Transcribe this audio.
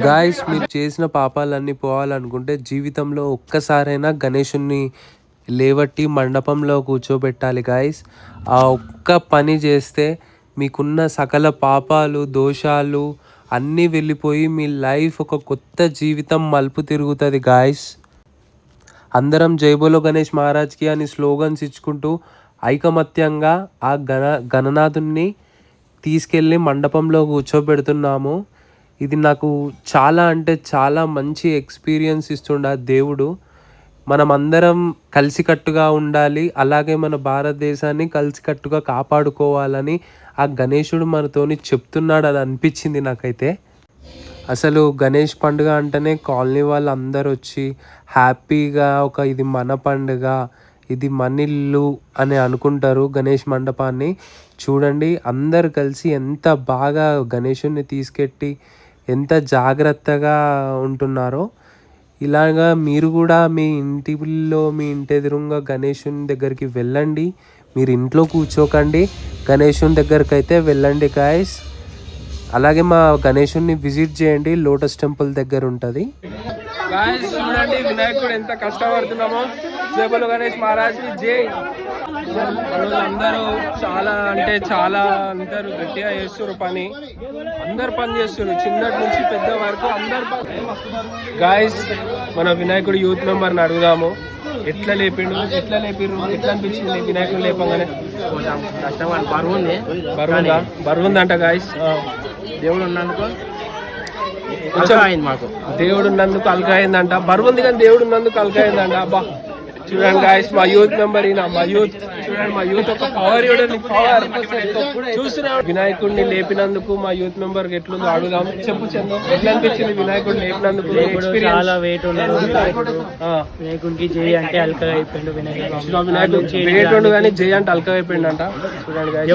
Guys, మీరు చేసిన పాపాలన్నీ పోవాలనుకుంటే జీవితంలో ఒక్కసారైనా గణేషుణ్ణి లేవట్టి మండపంలో కూర్చోబెట్టాలి గాయస్. ఆ ఒక్క పని చేస్తే మీకున్న సకల పాపాలు దోషాలు అన్నీ వెళ్ళిపోయి మీ లైఫ్ ఒక కొత్త జీవితం మలుపు తిరుగుతుంది గాయస్. అందరం జై బోలో గణేష్ మహారాజ్కి అని స్లోగన్స్ ఇచ్చుకుంటూ ఐకమత్యంగా ఆ గణనాథుణ్ణి తీసుకెళ్ళి మండపంలో కూర్చోబెడుతున్నాము. ఇది నాకు చాలా అంటే చాలా మంచి ఎక్స్పీరియన్స్ ఇస్తుండ దేవుడు. మనం అందరం కలిసికట్టుగా ఉండాలి, అలాగే మన భారతదేశాన్ని కలిసికట్టుగా కాపాడుకోవాలని ఆ గణేశుడు మనతోని చెప్తున్నాడు అని అనిపించింది నాకైతే. అసలు గణేష్ పండుగ అంటేనే కాలనీ వాళ్ళు అందరు వచ్చి హ్యాపీగా ఇది మన పండుగ, ఇది మన ఇల్లు అని అనుకుంటారు. గణేష్ మండపాన్ని చూడండి, అందరు కలిసి ఎంత బాగా గణేషుని తీసుకెట్టి ఎంత జాగ్రత్తగా ఉంటున్నారో. ఇలాగా మీరు కూడా మీ ఇంటిలో మీ ఇంటి ఎదురుగా గణేషుని దగ్గరికి వెళ్ళండి. మీరు ఇంట్లో కూర్చోకండి, గణేషుని దగ్గరికి అయితే వెళ్ళండి గాయస్. అలాగే మా గణేషుని విజిట్ చేయండి, లోటస్ టెంపుల్ దగ్గర ఉంటుంది. చూడండి వినాయకుడు ఎంత కష్టపడుతున్నామో. జై బోలో గణేష్ మహారాజ్ జై. అందరూ చాలా అంటే చాలా అందరూ గట్టిగా చేస్తున్నారు పని. అందరు పని చేస్తున్నారు, చిన్నటి నుంచి పెద్ద వరకు అందరు. గాయస్, మన వినాయకుడు యూత్ మెంబర్ని అడుగుదాము, ఎట్లా లేపిండు, ఎట్లా అనిపించింది వినాయకుడు లేపంగానే? బరువుందంట గాయస్. దేవుడు ఉన్నందుకు మాకు దేవుడు ఉన్నందుకు అలకాయిందంట. బరువుంది కానీ దేవుడు ఉన్నందుకు అలకాయిందంట. అబ్బా చూడండి గాయస్, మా యూత్ మెంబర్ ఈయన. మా యూత్ చూడండి, మా యూత్ ఒక పవర్ చూస్తున్నా. వినాయకుడిని లేపినందుకు మా యూత్ మెంబర్ ఎట్లుందో అడుగుదాం. చెప్పు చందు, ఎట్లా అనిపించింది వినాయకుడిని లేపినందుకు? చాలా వెయిట్ ఉన్నాడు వినాయకుడికి. జై అంటే అల్కగా అయిపోయిండు వినాయకుడు. వెయిట్ ఉండు కానీ జై అంటే అల్కగా అయిపోయిండు అంట. చూడండి గాయస్.